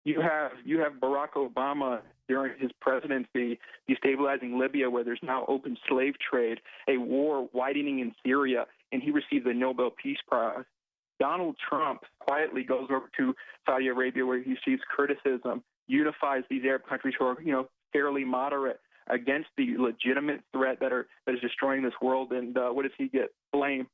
You have Barack Obama during his presidency destabilizing Libya, where there's now open slave trade, a war widening in Syria, and he received the Nobel Peace Prize. Donald Trump quietly goes over to Saudi Arabia, where he receives criticism, unifies these Arab countries who are, fairly moderate against the legitimate threat that is destroying this world. And what does he get? Blame.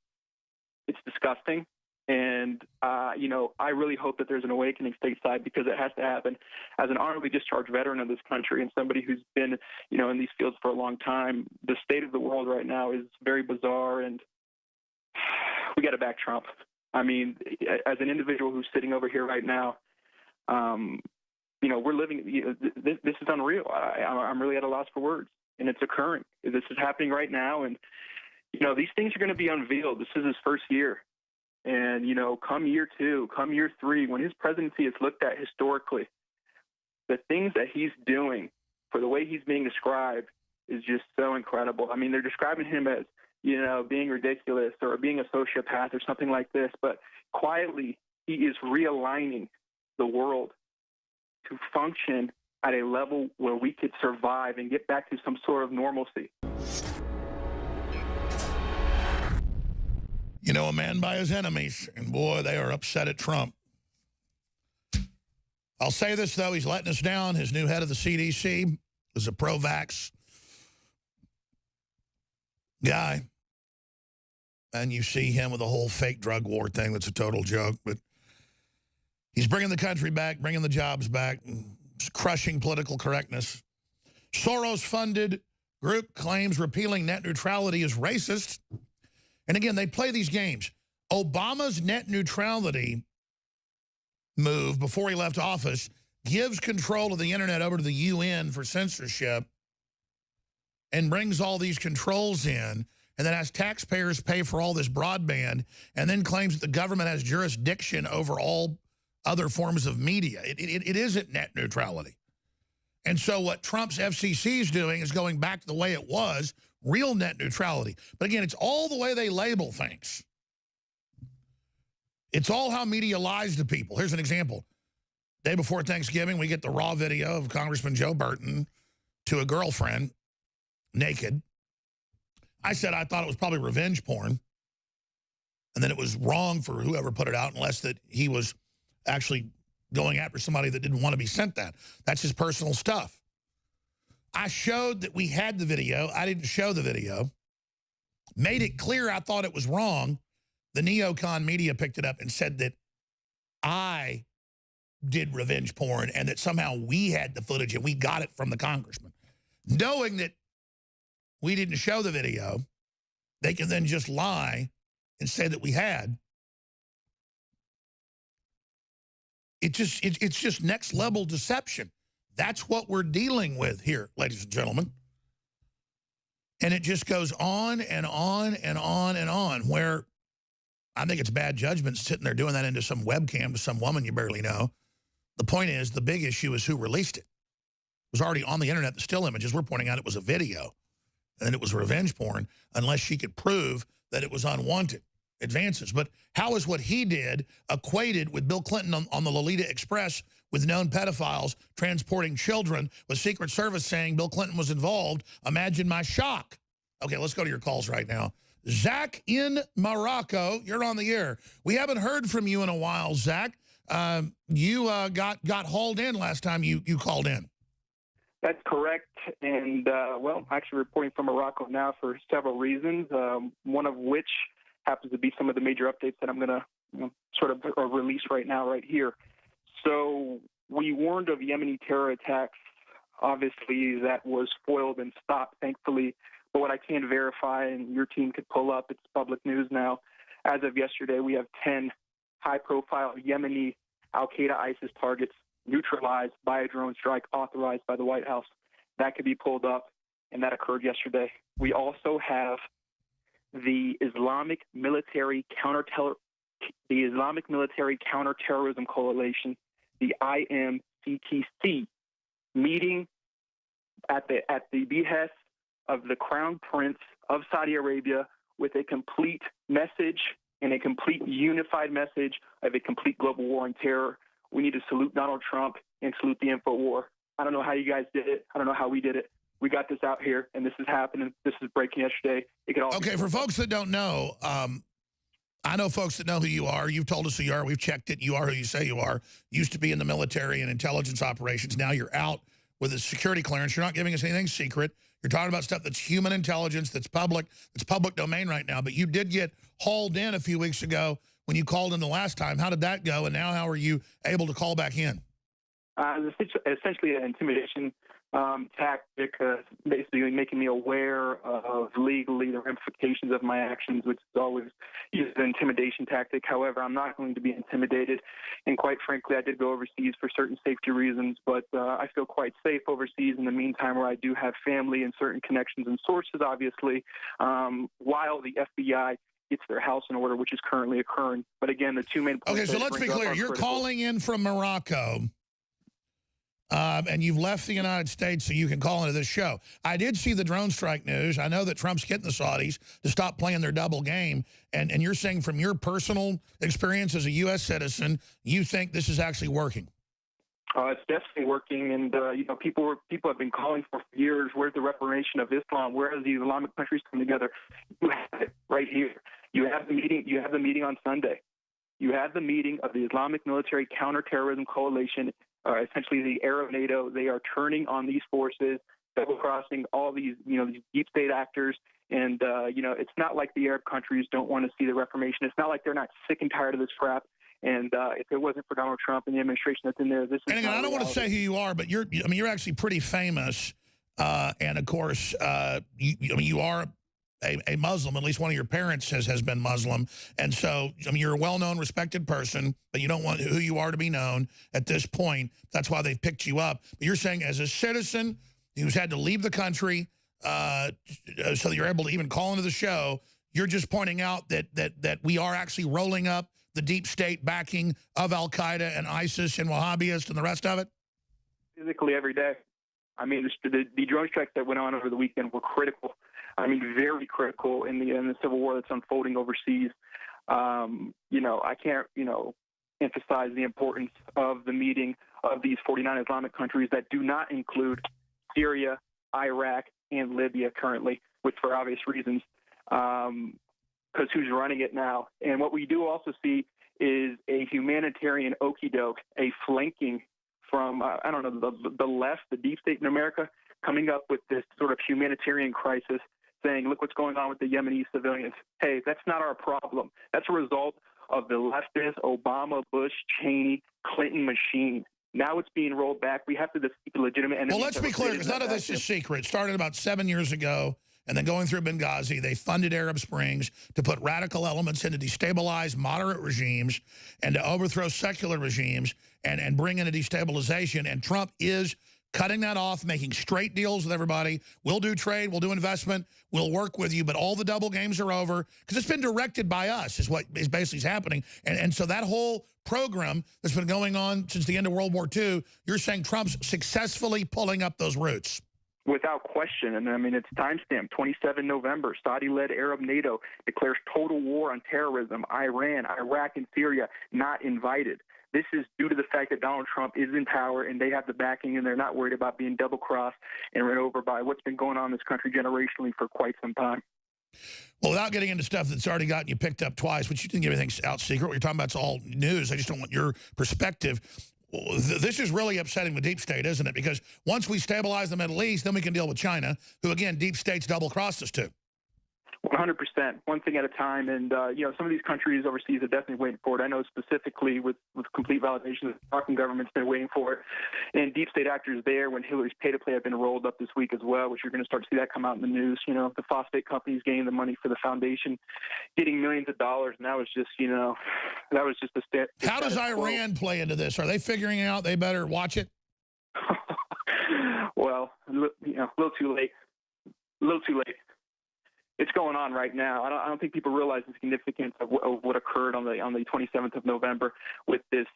It's disgusting. And, I really hope that there's an awakening stateside, because it has to happen. As an honorably discharged veteran of this country and somebody who's been, in these fields for a long time, the state of the world right now is very bizarre, and we got to back Trump. I mean, as an individual who's sitting over here right now, we're living, this is unreal. I'm really at a loss for words, and it's occurring. This is happening right now, and, these things are going to be unveiled. This is his first year. And, come year 2, come year 3, when his presidency is looked at historically, the things that he's doing for the way he's being described is just so incredible. I mean, they're describing him as, being ridiculous or being a sociopath or something like this. But quietly, he is realigning the world to function at a level where we could survive and get back to some sort of normalcy. A man by his enemies, and boy, they are upset at Trump. I'll say this, though, he's letting us down. His new head of the CDC is a pro-vax guy. And you see him with the whole fake drug war thing that's a total joke. But he's bringing the country back, bringing the jobs back, crushing political correctness. Soros-funded group claims repealing net neutrality is racist. And again, they play these games. Obama's net neutrality move before he left office gives control of the internet over to the UN for censorship and brings all these controls in, and then has taxpayers pay for all this broadband, and then claims that the government has jurisdiction over all other forms of media. It isn't net neutrality. And so what Trump's FCC is doing is going back to the way it was, real net neutrality. But again, it's all the way they label things. It's all how media lies to people. Here's an example. Day before Thanksgiving, we get the raw video of Congressman Joe Burton to a girlfriend, naked. I said I thought it was probably revenge porn. And then it was wrong for whoever put it out, unless that he was actually going after somebody that didn't want to be sent that. That's his personal stuff. I showed that we had the video. I didn't show the video. Made it clear I thought it was wrong. The neocon media picked it up and said that I did revenge porn and that somehow we had the footage and we got it from the congressman. Knowing that we didn't show the video, they can then just lie and say that we had. It's just next level deception. That's what we're dealing with here, ladies and gentlemen. And it just goes on and on and on and on, where I think it's bad judgment sitting there doing that into some webcam to some woman you barely know. The point is, the big issue is who released it. It was already on the internet, the still images. We're pointing out it was a video, and it was revenge porn, unless she could prove that it was unwanted advances. But how is what he did equated with Bill Clinton on the Lolita Express with known pedophiles transporting children, with Secret Service saying Bill Clinton was involved? Imagine my shock. Okay, let's go to your calls right now. Zach in Morocco, you're on the air. We haven't heard from you in a while, Zach. You got hauled in last time you called in. That's correct. And, well, actually reporting from Morocco now for several reasons, one of which happens to be some of the major updates that I'm going to sort of release right now, right here. So we warned of Yemeni terror attacks. Obviously, that was foiled and stopped, thankfully. But what I can verify, and your team could pull up, it's public news now. As of yesterday, we have 10 high-profile Yemeni al-Qaeda ISIS targets neutralized by a drone strike authorized by the White House. That could be pulled up, and that occurred yesterday. We also have the Islamic Military Counterterrorism Coalition, the IMCTC, meeting at the behest of the Crown Prince of Saudi Arabia with a complete message and a complete unified message of a complete global war on terror. we need to salute Donald Trump and salute the info war. I don't know how you guys did it. I don't know how we did it. We got this out here, and this is happening. This is breaking yesterday. It could all Okay, for folks that don't know, I know folks that know who you are. You've told us who you are. We've checked it. You are who you say you are. Used to be in the military and intelligence operations. Now you're out with a security clearance. You're not giving us anything secret. You're talking about stuff that's human intelligence, that's public domain right now. But you did get hauled in a few weeks ago when you called in the last time. How did that go? And now how are you able to call back in? Essentially an intimidation tactic, basically making me aware of legally the ramifications of my actions, which is always used as an intimidation tactic. However, I'm not going to be intimidated. And quite frankly, I did go overseas for certain safety reasons, but I feel quite safe overseas in the meantime, where I do have family and certain connections and sources, obviously, while the FBI gets their house in order, which is currently occurring. But again, the two main points. Okay, so let's be clear. You're calling in from Morocco. And you've left the United States so you can call into this show. I did see the drone strike news. I know that Trump's getting the Saudis to stop playing their double game. And you're saying from your personal experience as a U.S. citizen, you think this is actually working? It's definitely working, and people have been calling for years. Where's the reparation of Islam? Where are the Islamic countries come together? You have it right here. You have the meeting. You have the meeting on Sunday. You have the meeting of the Islamic Military Counterterrorism Coalition, essentially the Arab NATO. They are turning on these forces, double-crossing all these these deep state actors. And it's not like the Arab countries don't want to see the reformation. It's not like they're not sick and tired of this crap. And if it wasn't for Donald Trump and the administration that's in there, this is. And again, I don't want to say who you are, but you're actually pretty famous. And of course, you are a Muslim. At least one of your parents has been Muslim. And so, you're a well-known, respected person, but you don't want who you are to be known at this point. That's why they've picked you up. But you're saying as a citizen who's had to leave the country so that you're able to even call into the show, you're just pointing out that we are actually rolling up the deep state backing of Al-Qaeda and ISIS and Wahhabists and the rest of it? Physically every day. I mean, the drone strikes that went on over the weekend were critical. I mean, very critical in the civil war that's unfolding overseas. I can't, emphasize the importance of the meeting of these 49 Islamic countries that do not include Syria, Iraq, and Libya currently, which for obvious reasons, because who's running it now. And what we do also see is a humanitarian okie doke, a flanking from, the left, the deep state in America, coming up with this sort of humanitarian crisis, saying, look what's going on with the Yemeni civilians. Hey, that's not our problem. That's a result of the leftist Obama, Bush, Cheney, Clinton machine. Now it's being rolled back. We have to defeat the legitimate enemies. Well, let's be clear, because none of this is secret. It started about 7 years ago, and then going through Benghazi, they funded Arab Springs to put radical elements in to destabilize moderate regimes and to overthrow secular regimes and bring in a destabilization. And Trump is cutting that off, making straight deals with everybody. We'll do trade, we'll do investment, we'll work with you, but all the double games are over because it's been directed by us is what is basically happening. And so that whole program that's been going on since the end of World War II, you're saying Trump's successfully pulling up those roots. Without question. And I mean, it's timestamped 27 November, Saudi-led Arab NATO declares total war on terrorism. Iran, Iraq, and Syria not invited. This is due to the fact that Donald Trump is in power and they have the backing and they're not worried about being double-crossed and run over by what's been going on in this country generationally for quite some time. Well, without getting into stuff that's already gotten you picked up twice, which you didn't give anything out secret, what you're talking about is all news. I just don't want your perspective. This is really upsetting the deep state, isn't it? Because once we stabilize the Middle East, then we can deal with China, who, again, deep state's double-crossed us too. 100%, one thing at a time. And, some of these countries overseas are definitely waiting for it. I know specifically with complete validation, the Moroccan government's been waiting for it. And deep state actors there, when Hillary's pay-to-play have been rolled up this week as well, which you're going to start to see that come out in the news. The phosphate companies getting the money for the foundation, getting millions of dollars. And that was just, that was just a step. How does Iran play into this? Are they figuring out they better watch it? Well, a little too late. A little too late. It's going on right now. I don't think people realize the significance of what occurred on the 27th of November with this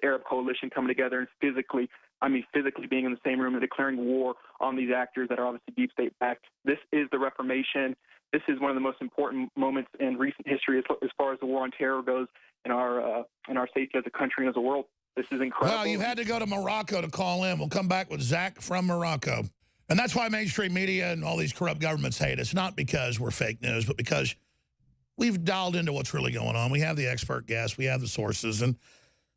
Arab coalition coming together and physically being in the same room and declaring war on these actors that are obviously deep state backed. This is the Reformation. This is one of the most important moments in recent history as far as the war on terror goes. our safety as a country and as a world. This is incredible. Well, you've had to go to Morocco to call in. We'll come back with Zach from Morocco. And that's why mainstream media and all these corrupt governments hate us. Not because we're fake news, but because we've dialed into what's really going on. We have the expert guests. We have the sources. And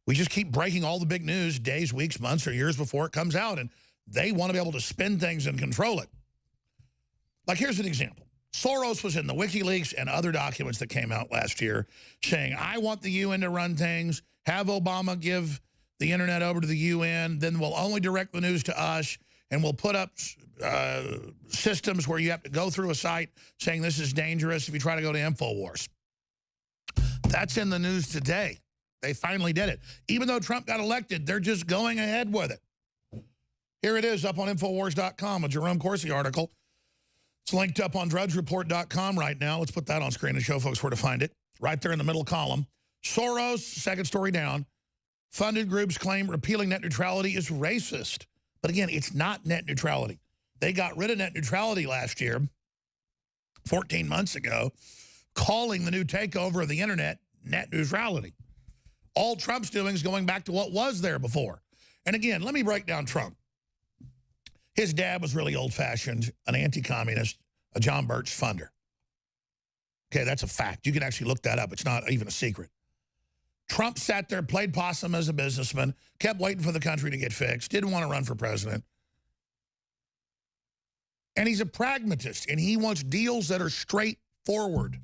we just keep breaking all the big news days, weeks, months, or years before it comes out. And they want to be able to spin things and control it. Like, here's an example. Soros was in the WikiLeaks and other documents that came out last year saying, I want the UN to run things, have Obama give the internet over to the UN, then we'll only direct the news to us, and we'll put up systems where you have to go through a site saying this is dangerous if you try to go to InfoWars. That's in the news today. They finally did it. Even though Trump got elected, they're just going ahead with it. Here it is up on Infowars.com, a Jerome Corsi article. It's linked up on drudgereport.com right now. Let's put that on screen and show folks where to find it. Right there in the middle column. Soros, second story down. Funded groups claim repealing net neutrality is racist. But again, it's not net neutrality. They got rid of net neutrality last year, 14 months ago, calling the new takeover of the internet net neutrality. All Trump's doing is going back to what was there before. And again, let me break down Trump. His dad was really old-fashioned, an anti-communist, a John Birch funder. Okay, that's a fact. You can actually look that up. It's not even a secret. Trump sat there, played possum as a businessman, kept waiting for the country to get fixed, didn't want to run for president. And he's a pragmatist, and he wants deals that are straightforward,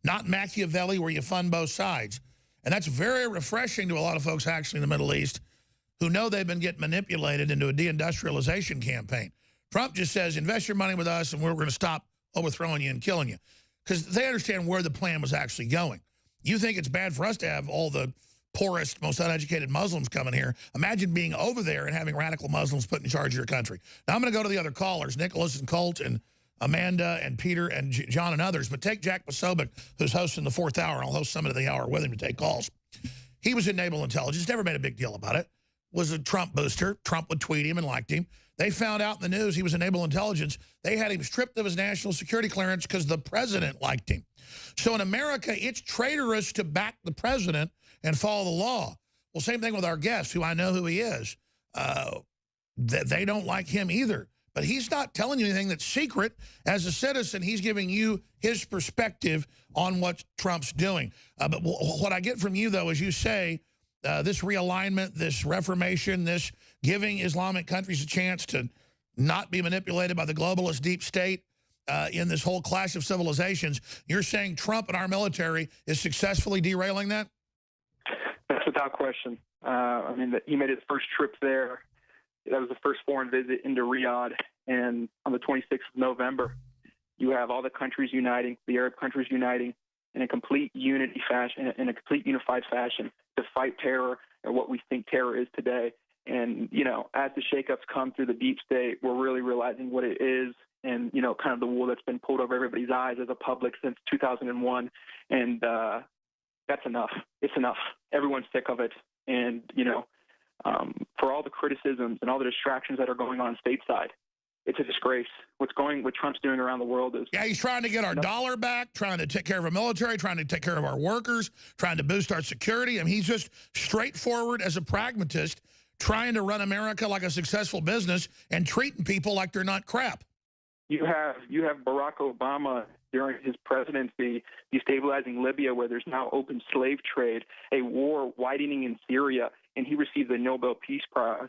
not Machiavelli where you fund both sides. And that's very refreshing to a lot of folks actually in the Middle East who know they've been getting manipulated into a deindustrialization campaign. Trump just says, invest your money with us and we're going to stop overthrowing you and killing you. Because they understand where the plan was actually going. You think it's bad for us to have all the poorest, most uneducated Muslims coming here. Imagine being over there and having radical Muslims put in charge of your country. Now, I'm going to go to the other callers, Nicholas and Colt and Amanda and Peter and John and others. But take Jack Posobiec, who's hosting the 4th hour. I'll host some of the hour with him to take calls. He was in naval intelligence, never made a big deal about it. Was a Trump booster. Trump would tweet him and liked him. They found out in the news he was in naval intelligence. They had him stripped of his national security clearance because the president liked him. So in America, it's traitorous to back the president and follow the law. Well, same thing with our guest, who I know who he is. They don't like him either. But he's not telling you anything that's secret. As a citizen, he's giving you his perspective on what Trump's doing. But what I get from you, though, is you say, this realignment, this reformation, this giving Islamic countries a chance to not be manipulated by the globalist deep state in this whole clash of civilizations. You're saying Trump and our military is successfully derailing that? That's without question. I mean, he made his first trip there. That was the first foreign visit into Riyadh. And on the 26th of November, you have all the countries uniting, the Arab countries uniting in a complete unity fashion, in a complete unified fashion to fight terror and what we think terror is today. And, you know, as the shakeups come through the deep state, we're really realizing what it is and, you know, kind of the wool that's been pulled over everybody's eyes as a public since 2001. And that's enough. It's enough. Everyone's sick of it. And, you know, for all the criticisms and all the distractions that are going on stateside, it's a disgrace. What Trump's doing around the world is... Yeah, he's trying to get our dollar back, trying to take care of our military, trying to take care of our workers, trying to boost our security. I mean, he's just straightforward as a pragmatist, trying to run America like a successful business and treating people like they're not crap. You have Barack Obama during his presidency destabilizing Libya, where there's now open slave trade, a war widening in Syria, and he received the Nobel Peace Prize.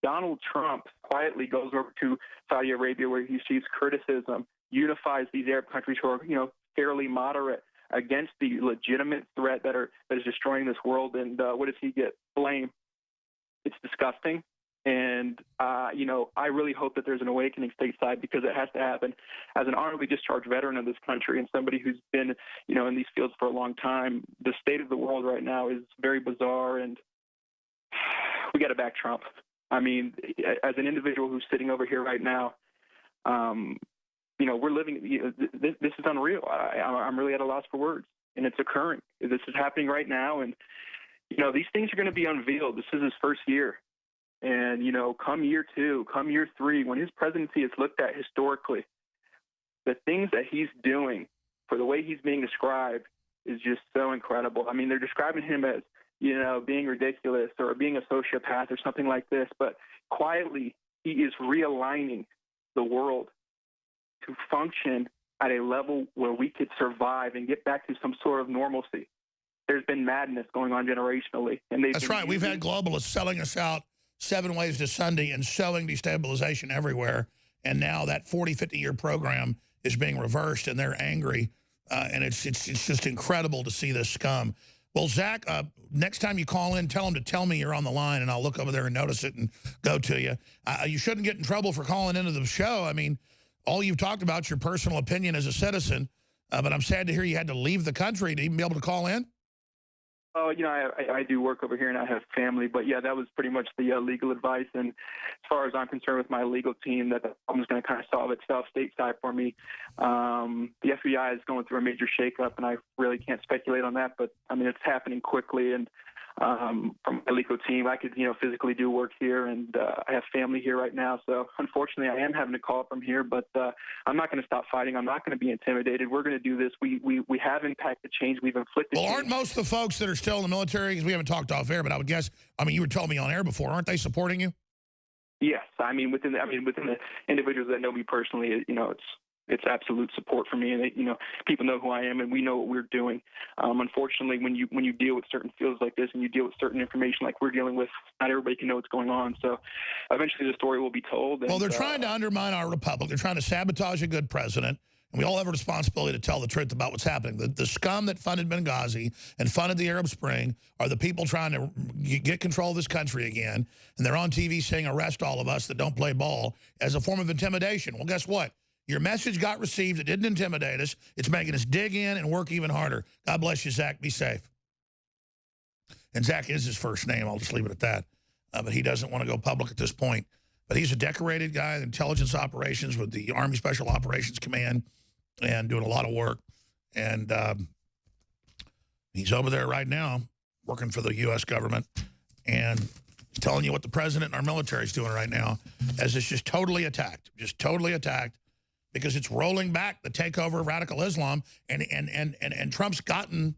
Donald Trump quietly goes over to Saudi Arabia, where he sees criticism, unifies these Arab countries who are, you know, fairly moderate against the legitimate threat that is destroying this world. And what does he get? Blame. It's disgusting. And, you know, I really hope that there's an awakening stateside, because it has to happen. As an honorably discharged veteran of this country and somebody who's been, you know, in these fields for a long time, the state of the world right now is very bizarre, and we got to back Trump. I mean, as an individual who's sitting over here right now, you know, we're living, you know, this is unreal. I'm really at a loss for words, and it's occurring. This is happening right now, and, you know, these things are going to be unveiled. This is his first year. And, you know, come year 2, come year 3, when his presidency is looked at historically, the things that he's doing, for the way he's being described, is just so incredible. I mean, they're describing him as, you know, being ridiculous or being a sociopath or something like this, but quietly he is realigning the world to function at a level where we could survive and get back to some sort of normalcy. There's been madness going on generationally. And that's right. We've had globalists selling us out 7 ways to Sunday and sowing destabilization everywhere. And now that 40, 50-year program is being reversed, and they're angry. And it's just incredible to see this scum. Well, Zach, next time you call in, tell them to tell me you're on the line, and I'll look over there and notice it and go to you. You shouldn't get in trouble for calling into the show. I mean, all you've talked about is your personal opinion as a citizen, but I'm sad to hear you had to leave the country to even be able to call in. Oh, you know, I do work over here and I have family, but yeah, that was pretty much the legal advice. And as far as I'm concerned with my legal team, that the problem is going to kind of solve itself stateside for me. The FBI is going through a major shakeup, and I really can't speculate on that, but I mean, it's happening quickly. And from my legal team, I could, you know, physically do work here, and I have family here right now. So unfortunately, I am having to call from here, but I'm not going to stop fighting. I'm not going to be intimidated. We're going to do this. We have impacted change. We've inflicted Well, change. aren't most of the folks that are still in the military, because we haven't talked off air, but I would guess, I mean, you were telling me on air before, aren't they supporting you? Yes, I mean within the individuals that know me personally, you know, it's absolute support for me, and you know, people know who I am, and we know what we're doing. Unfortunately, when you deal with certain fields like this, and you deal with certain information like we're dealing with, not everybody can know what's going on. So, eventually, the story will be told. And, well, they're trying to undermine our republic. They're trying to sabotage a good president. And we all have a responsibility to tell the truth about what's happening. The scum that funded Benghazi and funded the Arab Spring are the people trying to get control of this country again. And they're on TV saying, arrest all of us that don't play ball, as a form of intimidation. Well, guess what? Your message got received. It didn't intimidate us. It's making us dig in and work even harder. God bless you, Zach. Be safe. And Zach is his first name. I'll just leave it at that. But he doesn't want to go public at this point. But he's a decorated guy in intelligence operations with the Army Special Operations Command and doing a lot of work. And he's over there right now working for the U.S. government and telling you what the president and our military is doing right now, as it's just totally attacked, because it's rolling back the takeover of radical Islam, and Trump's gotten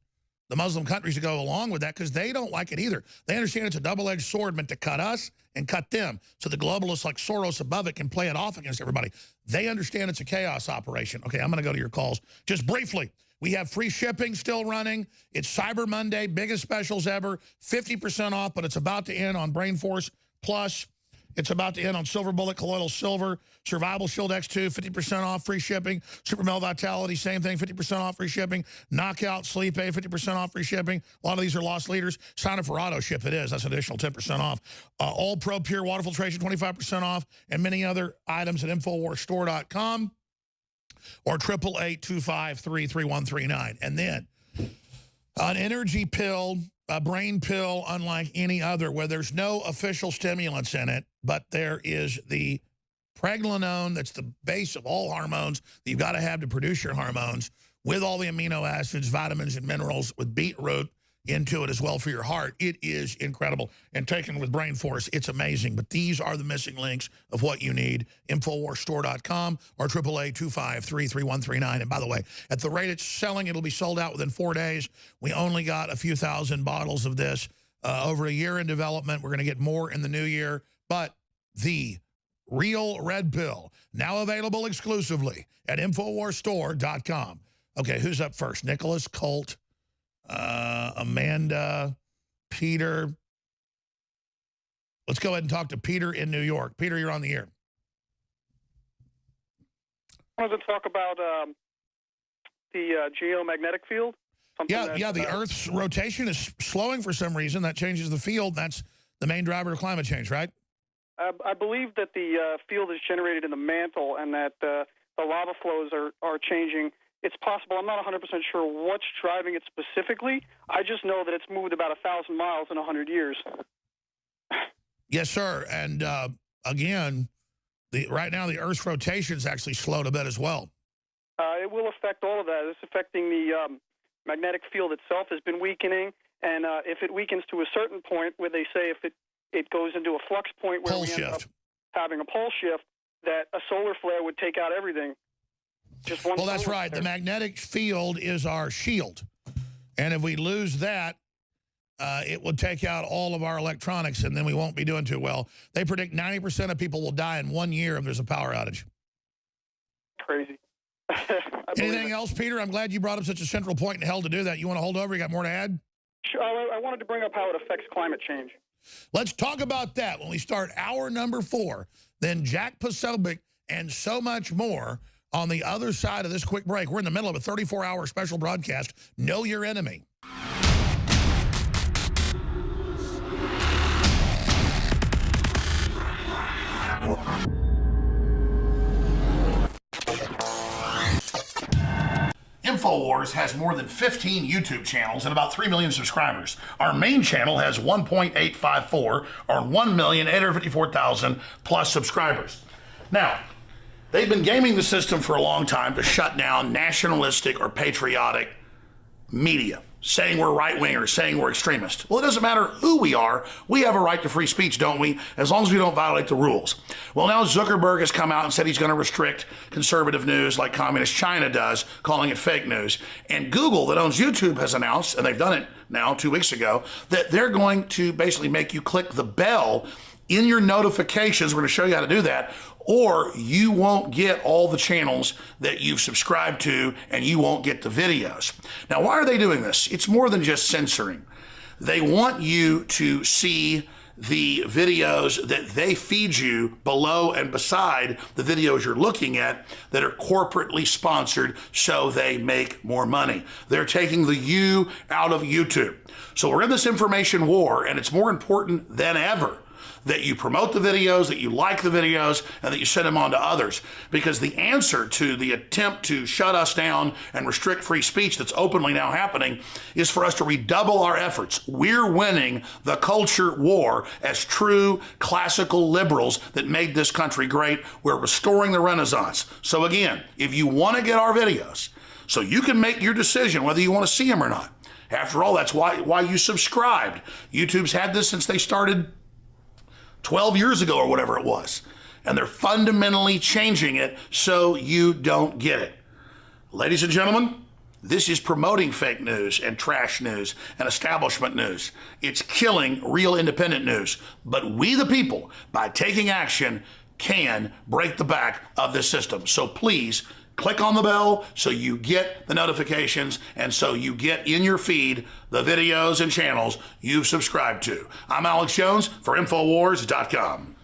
the Muslim countries to go along with that because they don't like it either. They understand it's a double-edged sword meant to cut us and cut them, so the globalists like Soros above it can play it off against everybody. They understand it's a chaos operation. Okay, I'm going to go to your calls. Just briefly, we have free shipping still running. It's Cyber Monday, biggest specials ever, 50% off, but it's about to end on Brain Force Plus. It's about to end on Silver Bullet Colloidal Silver, Survival Shield X2, 50% off, free shipping. Super Male Vitality, same thing, 50% off, free shipping. Knockout Sleep Aid, 50% off, free shipping. A lot of these are lost leaders. Sign up for auto ship, it is. That's an additional 10% off. All Pro Pure Water Filtration, 25% off, and many other items at InfoWarsStore.com or 888-253-3139. And then an energy pill, a brain pill unlike any other, where there's no official stimulants in it, but there is the pregnenolone that's the base of all hormones that you've got to have to produce your hormones, with all the amino acids, vitamins, and minerals, with beetroot into it as well for your heart. It is incredible. And taken with Brain Force, it's amazing. But these are the missing links of what you need. InfoWarsStore.com or 888-253-3139. And by the way, at the rate it's selling, it'll be sold out within 4 days. We only got a few thousand bottles of this over a year in development. We're going to get more in the new year. But the real red pill, now available exclusively at InfoWarsStore.com. Okay, who's up first? Nicholas, Colt, Amanda, Peter. Let's go ahead and talk to Peter in New York. Peter, you're on the air. I wanted to talk about the geomagnetic field. Yeah, the Earth's rotation is slowing for some reason. That changes the field. That's the main driver of climate change, right? I believe that the field is generated in the mantle, and that the lava flows are changing. It's possible. I'm not 100% sure what's driving it specifically. I just know that it's moved about 1,000 miles in 100 years. Yes, sir. And again, right now the Earth's rotation is actually slowed a bit as well. It will affect all of that. It's affecting the magnetic field itself has been weakening, and if it weakens to a certain point where they say if it goes into a flux point where we end up having a pole shift, that a solar flare would take out everything. Well, that's right. The magnetic field is our shield. And if we lose that, it will take out all of our electronics, and then we won't be doing too well. They predict 90% of people will die in 1 year if there's a power outage. Crazy. Anything else, Peter? I'm glad you brought up such a central point in hell to do that. You want to hold over? You got more to add? Sure. I wanted to bring up how it affects climate change. Let's talk about that when we start hour number 4. Then Jack Posobiec and so much more on the other side of this quick break. We're in the middle of a 34-hour special broadcast. Know your enemy. InfoWars has more than 15 YouTube channels and about 3 million subscribers. Our main channel has 1.854 or 1,854,000 plus subscribers. Now, they've been gaming the system for a long time to shut down nationalistic or patriotic media, saying we're right-wingers, saying we're extremists. Well, it doesn't matter who we are. We have a right to free speech, don't we? As long as we don't violate the rules. Well, now Zuckerberg has come out and said he's going to restrict conservative news like Communist China does, calling it fake news. And Google, that owns YouTube, has announced, and they've done it now 2 weeks ago, that they're going to basically make you click the bell in your notifications. We're going to show you how to do that, or you won't get all the channels that you've subscribed to, and you won't get the videos. Now, why are they doing this? It's more than just censoring. They want you to see the videos that they feed you below and beside the videos you're looking at that are corporately sponsored so they make more money. They're taking the you out of YouTube. So we're in this information war, and it's more important than ever that you promote the videos, that you like the videos, and that you send them on to others. Because the answer to the attempt to shut us down and restrict free speech that's openly now happening is for us to redouble our efforts. We're winning the culture war as true classical liberals that made this country great. We're restoring the Renaissance. So again, if you want to get our videos, so you can make your decision whether you want to see them or not. After all, that's why you subscribed. YouTube's had this since they started 12 years ago or whatever it was. And they're fundamentally changing it so you don't get it. Ladies and gentlemen, this is promoting fake news and trash news and establishment news. It's killing real independent news. But we the people, by taking action, can break the back of this system. So please, click on the bell so you get the notifications and so you get in your feed the videos and channels you've subscribed to. I'm Alex Jones for Infowars.com.